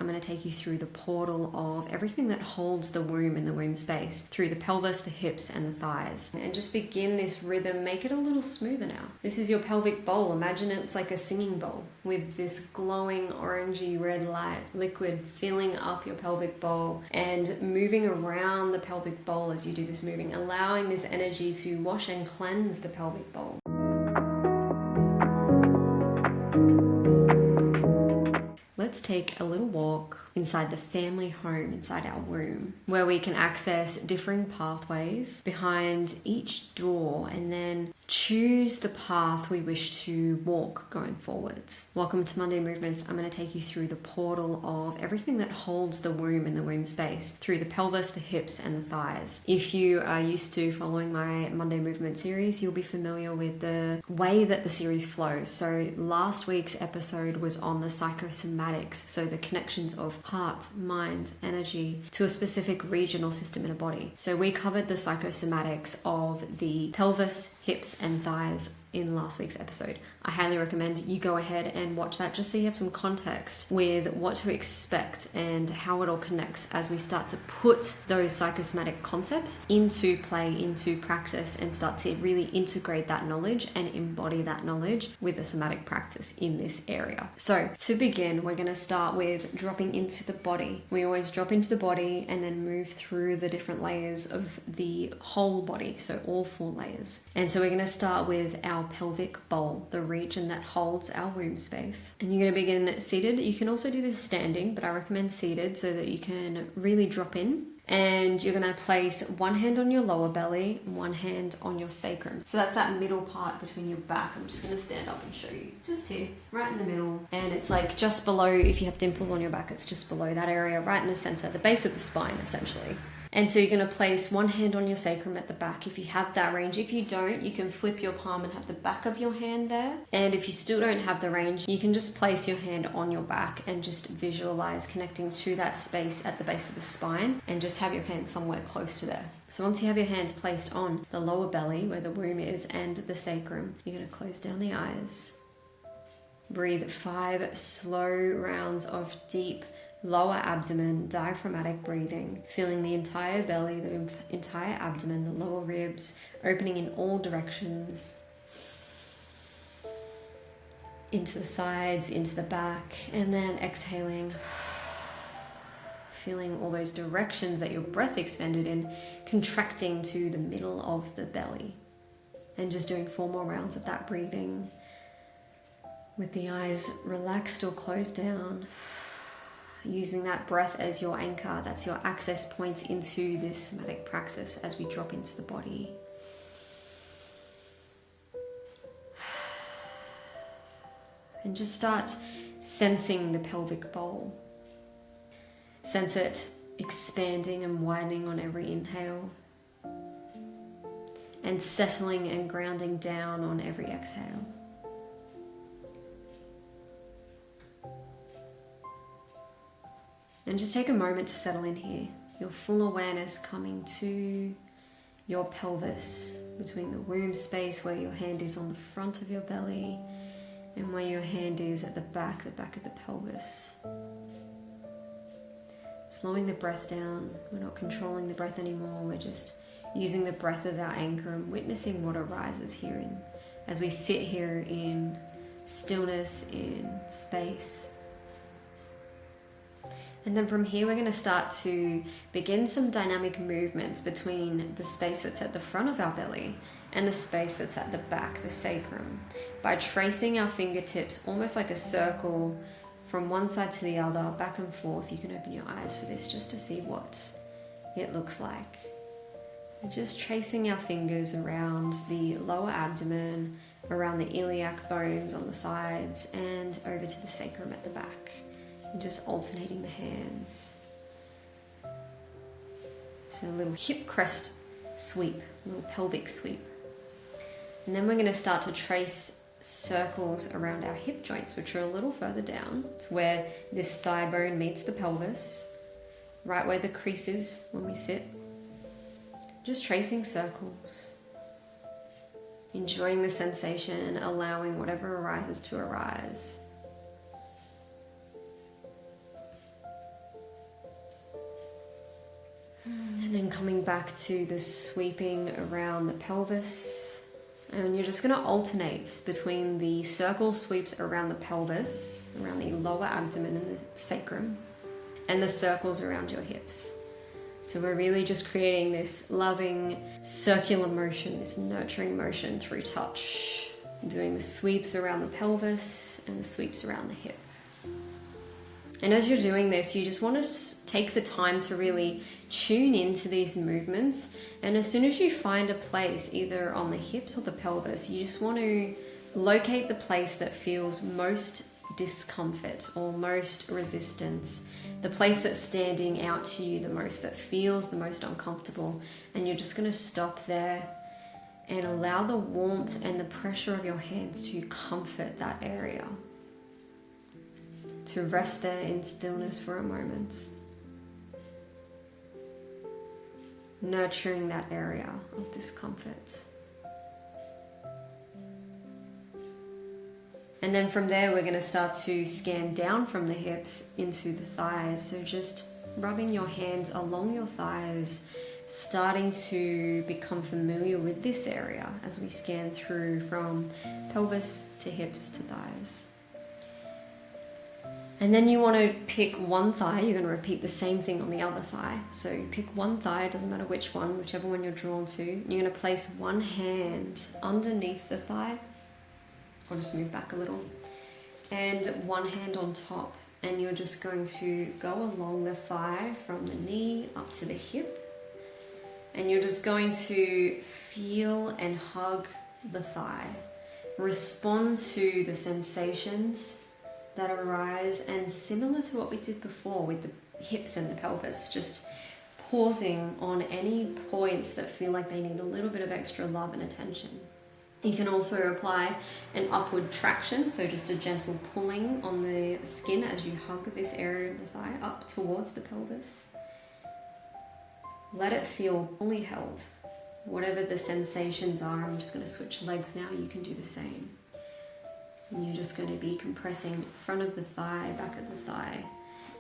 I'm going to take you through the portal of everything that holds the womb and the womb space, through the pelvis, the hips, and the thighs. And just begin this rhythm, make it a little smoother now. This is your pelvic bowl. Imagine it's like a singing bowl with this glowing orangey red light liquid filling up your pelvic bowl and moving around the pelvic bowl as you do this moving, allowing this energy to wash and cleanse the pelvic bowl. Let's take a little walk inside the family home, inside our womb, where we can access differing pathways behind each door and then choose the path we wish to walk going forwards. Welcome to Monday Movements. I'm going to take you through the portal of everything that holds the womb and the womb space, through the pelvis, the hips, and the thighs. If you are used to following my Monday Movement series, you'll be familiar with the way that the series flows. So last week's episode was on the psychosomatics, so the connections of heart, mind, energy to a specific region or system in a body. So we covered the psychosomatics of the pelvis, hips, and thighs in last week's episode. I highly recommend you go ahead and watch that just so you have some context with what to expect and how it all connects as we start to put those psychosomatic concepts into play, into practice, and start to really integrate that knowledge and embody that knowledge with a somatic practice in this area. So to begin, we're going to start with dropping into the body. We always drop into the body and then move through the different layers of the whole body, so all 4 layers. And so we're going to start with our pelvic bowl, the region that holds our womb space. And you're going to begin seated. You can also do this standing, but I recommend seated so that you can really drop in. And you're going to place one hand on your lower belly, one hand on your sacrum. So that's that middle part between your back. I'm just going to stand up and show you. Just here, right in the middle. And it's like just below, if you have dimples on your back, it's just below that area, right in the center, the base of the spine, essentially. And so you're going to place one hand on your sacrum at the back if you have that range. If you don't, you can flip your palm and have the back of your hand there. And if you still don't have the range, you can just place your hand on your back and just visualize connecting to that space at the base of the spine and just have your hand somewhere close to there. So once you have your hands placed on the lower belly where the womb is and the sacrum, you're going to close down the eyes. Breathe 5 slow rounds of deep lower abdomen, diaphragmatic breathing, feeling the entire belly, the entire abdomen, the lower ribs, opening in all directions, into the sides, into the back, and then exhaling, feeling all those directions that your breath expanded in, contracting to the middle of the belly. And just doing 4 more rounds of that breathing with the eyes relaxed or closed down. Using that breath as your anchor, that's your access points into this somatic praxis as we drop into the body. And just start sensing the pelvic bowl. Sense it expanding and widening on every inhale, and settling and grounding down on every exhale. And just take a moment to settle in here. Your full awareness coming to your pelvis, between the womb space where your hand is on the front of your belly and where your hand is at the back of the pelvis. Slowing the breath down. We're not controlling the breath anymore. We're just using the breath as our anchor and witnessing what arises here as we sit here in stillness, in space. And then from here, we're going to start to begin some dynamic movements between the space that's at the front of our belly and the space that's at the back, the sacrum, by tracing our fingertips almost like a circle from one side to the other, back and forth. You can open your eyes for this just to see what it looks like. And just tracing our fingers around the lower abdomen, around the iliac bones on the sides, and over to the sacrum at the back. And just alternating the hands. So a little hip crest sweep, a little pelvic sweep. And then we're going to start to trace circles around our hip joints, which are a little further down. It's where this thigh bone meets the pelvis, right where the crease is when we sit. Just tracing circles. Enjoying the sensation, allowing whatever arises to arise. coming back to the sweeping around the pelvis. And you're just going to alternate between the circle sweeps around the pelvis, around the lower abdomen and the sacrum, and the circles around your hips. So we're really just creating this loving circular motion, this nurturing motion through touch, doing the sweeps around the pelvis and the sweeps around the hip. And as you're doing this, you just want to take the time to really tune into these movements. And as soon as you find a place, either on the hips or the pelvis, you just want to locate the place that feels most discomfort or most resistance, the place that's standing out to you the most, that feels the most uncomfortable. And you're just going to stop there and allow the warmth and the pressure of your hands to comfort that area, to rest there in stillness for a moment, nurturing that area of discomfort. And then from there, we're going to start to scan down from the hips into the thighs. So just rubbing your hands along your thighs, starting to become familiar with this area as we scan through from pelvis to hips to thighs. And then you want to pick one thigh. You're going to repeat the same thing on the other thigh. So you pick one thigh, it doesn't matter which one, whichever one you're drawn to. You're going to place one hand underneath the thigh. I'll just move back a little. And one hand on top. And you're just going to go along the thigh from the knee up to the hip. And you're just going to feel and hug the thigh. Respond to the sensations that arise, and similar to what we did before with the hips and the pelvis, just pausing on any points that feel like they need a little bit of extra love and attention. You can also apply an upward traction, so just a gentle pulling on the skin as you hug this area of the thigh up towards the pelvis. Let it feel fully held. Whatever the sensations are, I'm just going to switch legs now, you can do the same. And you're just going to be compressing front of the thigh, back of the thigh,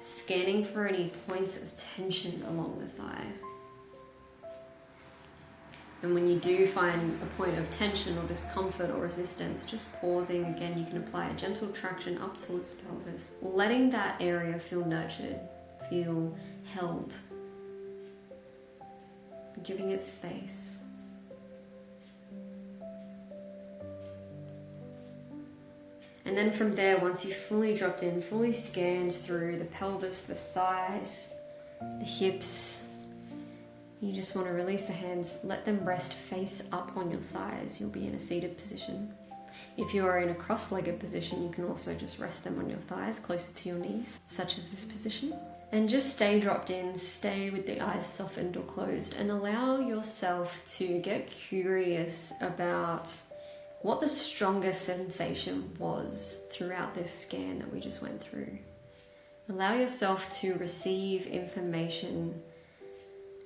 scanning for any points of tension along the thigh. And when you do find a point of tension or discomfort or resistance, just pausing again, you can apply a gentle traction up towards the pelvis, letting that area feel nurtured, feel held, giving it space. And then from there, once you've fully dropped in, fully scanned through the pelvis, the thighs, the hips, you just want to release the hands, let them rest face up on your thighs. You'll be in a seated position. If you are in a cross-legged position, you can also just rest them on your thighs, closer to your knees, such as this position. And just stay dropped in, stay with the eyes softened or closed, and allow yourself to get curious about what the strongest sensation was throughout this scan that we just went through. Allow yourself to receive information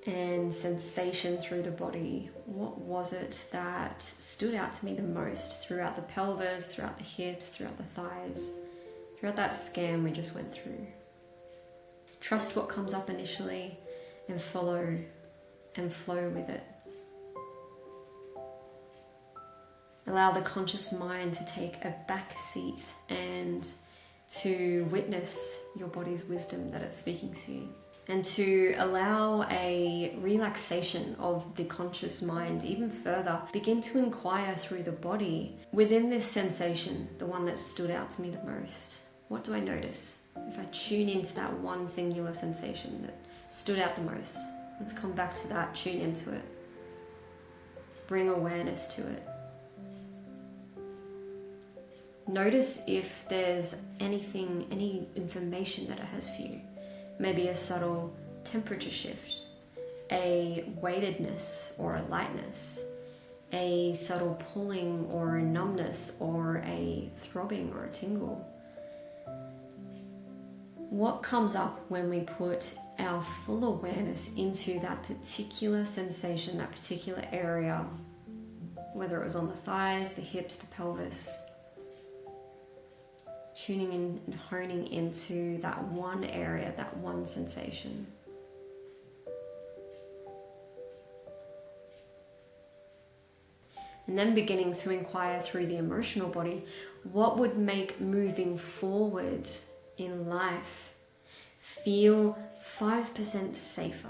and sensation through the body. What was it that stood out to me the most throughout the pelvis, throughout the hips, throughout the thighs, throughout that scan we just went through? Trust what comes up initially and follow and flow with it. Allow the conscious mind to take a back seat and to witness your body's wisdom that it's speaking to you. And to allow a relaxation of the conscious mind even further. Begin to inquire through the body within this sensation, the one that stood out to me the most. What do I notice? If I tune into that one singular sensation that stood out the most, let's come back to that, tune into it. Bring awareness to it. Notice if there's anything, any information that it has for you. Maybe a subtle temperature shift, a weightedness or a lightness, a subtle pulling or a numbness or a throbbing or a tingle. What comes up when we put our full awareness into that particular sensation, that particular area, whether it was on the thighs, the hips, the pelvis, tuning in and honing into that one area, that one sensation. And then beginning to inquire through the emotional body, what would make moving forward in life feel 5% safer?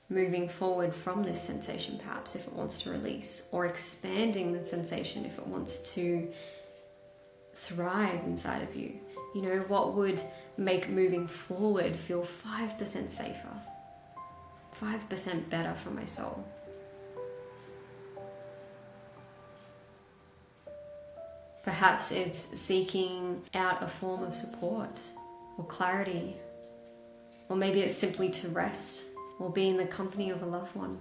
Moving forward from this sensation, perhaps if it wants to release, or expanding the sensation if it wants to thrive inside of you. You know, what would make moving forward feel 5% safer, 5% better for my soul? Perhaps it's seeking out a form of support or clarity, or maybe it's simply to rest or be in the company of a loved one.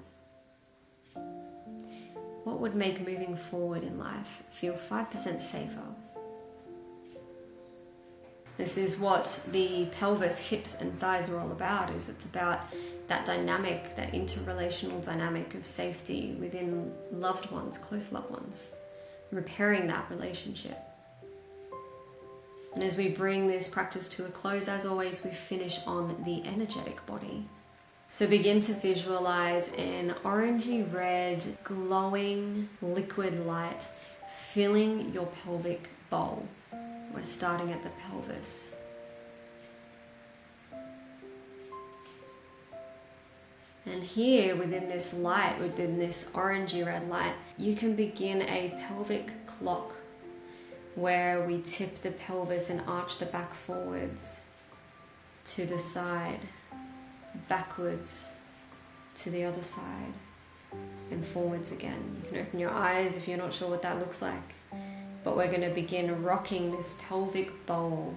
What would make moving forward in life feel 5% safer? This is what the pelvis, hips and thighs are all about. It's about that dynamic, that interrelational dynamic of safety within loved ones, close loved ones, repairing that relationship. And as we bring this practice to a close, as always, we finish on the energetic body. So begin to visualize an orangey red, glowing liquid light filling your pelvic bowl. We're starting at the pelvis. And here within this light, within this orangey red light, you can begin a pelvic clock where we tip the pelvis and arch the back forwards, to the side, backwards, to the other side, and forwards again. You can open your eyes if you're not sure what that looks like. But we're going to begin rocking this pelvic bowl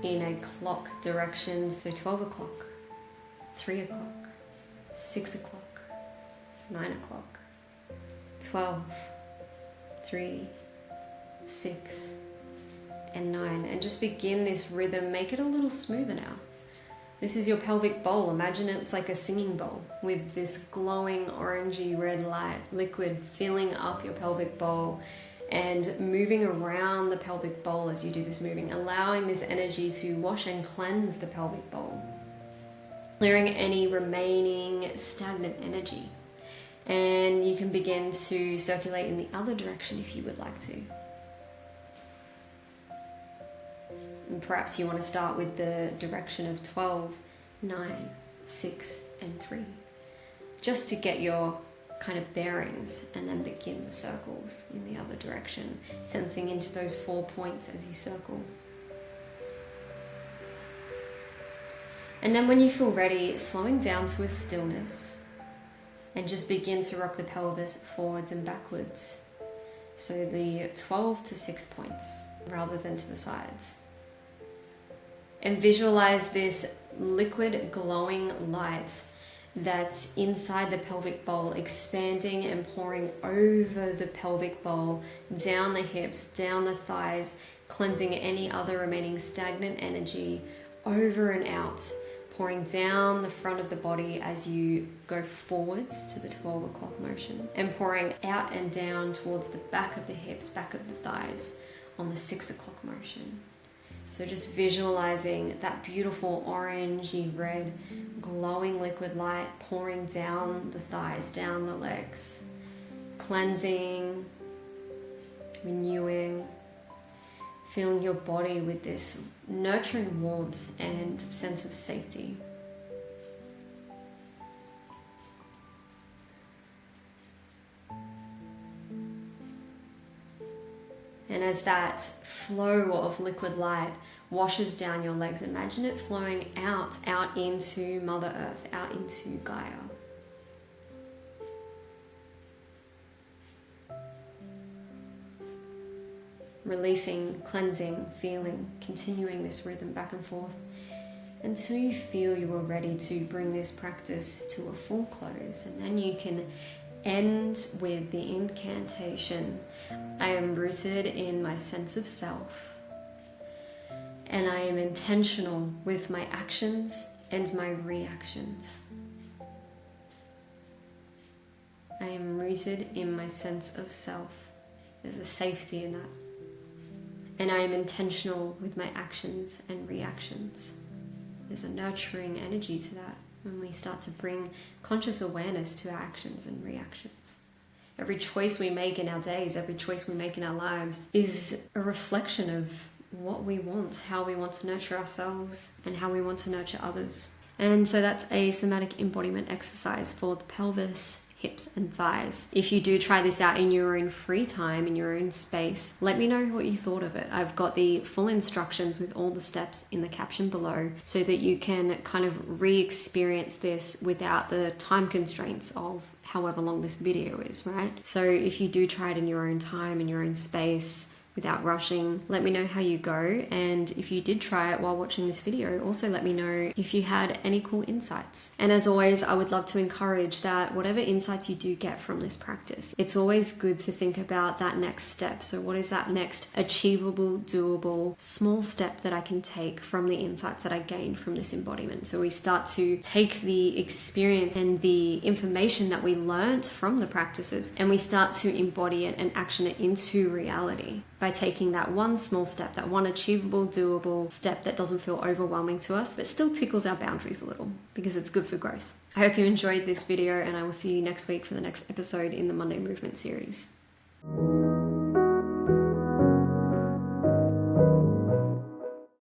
in a clock direction. So 12 o'clock, 3 o'clock, 6 o'clock, 9 o'clock, 12, 3, 6, and 9. And just begin this rhythm. Make it a little smoother now. This is your pelvic bowl. Imagine it's like a singing bowl with this glowing orangey red light, liquid filling up your pelvic bowl and moving around the pelvic bowl as you do this moving, allowing this energy to wash and cleanse the pelvic bowl, clearing any remaining stagnant energy. And you can begin to circulate in the other direction if you would like to. And perhaps you want to start with the direction of 12, 9, 6, and 3, just to get your kind of bearings, and then begin the circles in the other direction, sensing into those 4 points as you circle. And then when you feel ready, slowing down to a stillness, and just begin to rock the pelvis forwards and backwards. So the 12 to 6 points rather than to the sides. And visualize this liquid glowing light that's inside the pelvic bowl, expanding and pouring over the pelvic bowl, down the hips, down the thighs, cleansing any other remaining stagnant energy, over and out, pouring down the front of the body as you go forwards to the 12 o'clock motion, and pouring out and down towards the back of the hips, back of the thighs on the 6 o'clock motion. So just visualizing that beautiful orangey red glowing liquid light pouring down the thighs, down the legs, cleansing, renewing, filling your body with this nurturing warmth and sense of safety. And as that flow of liquid light washes down your legs, imagine it flowing out into Mother Earth, out into Gaia. Releasing, cleansing, feeling, continuing this rhythm back and forth until you feel you are ready to bring this practice to a full close. And then you can end with the incantation. I am rooted in my sense of self, and I am intentional with my actions and my reactions. I am rooted in my sense of self. There's a safety in that. And I am intentional with my actions and reactions. There's a nurturing energy to that when we start to bring conscious awareness to our actions and reactions. Every choice we make in our days, every choice we make in our lives is a reflection of what we want, how we want to nurture ourselves, and how we want to nurture others. And so that's a somatic embodiment exercise for the pelvis, hips and thighs. If you do try this out in your own free time, in your own space, let me know what you thought of it. I've got the full instructions with all the steps in the caption below so that you can kind of re-experience this without the time constraints of however long this video is, right? So if you do try it in your own time, in your own space, without rushing, let me know how you go. And if you did try it while watching this video, also let me know if you had any cool insights. And as always, I would love to encourage that whatever insights you do get from this practice, it's always good to think about that next step. So what is that next achievable, doable, small step that I can take from the insights that I gained from this embodiment? So we start to take the experience and the information that we learned from the practices, and we start to embody it and action it into reality by taking that one small step, that one achievable, doable step that doesn't feel overwhelming to us, but still tickles our boundaries a little because it's good for growth. I hope you enjoyed this video, and I will see you next week for the next episode in the Monday Movement series.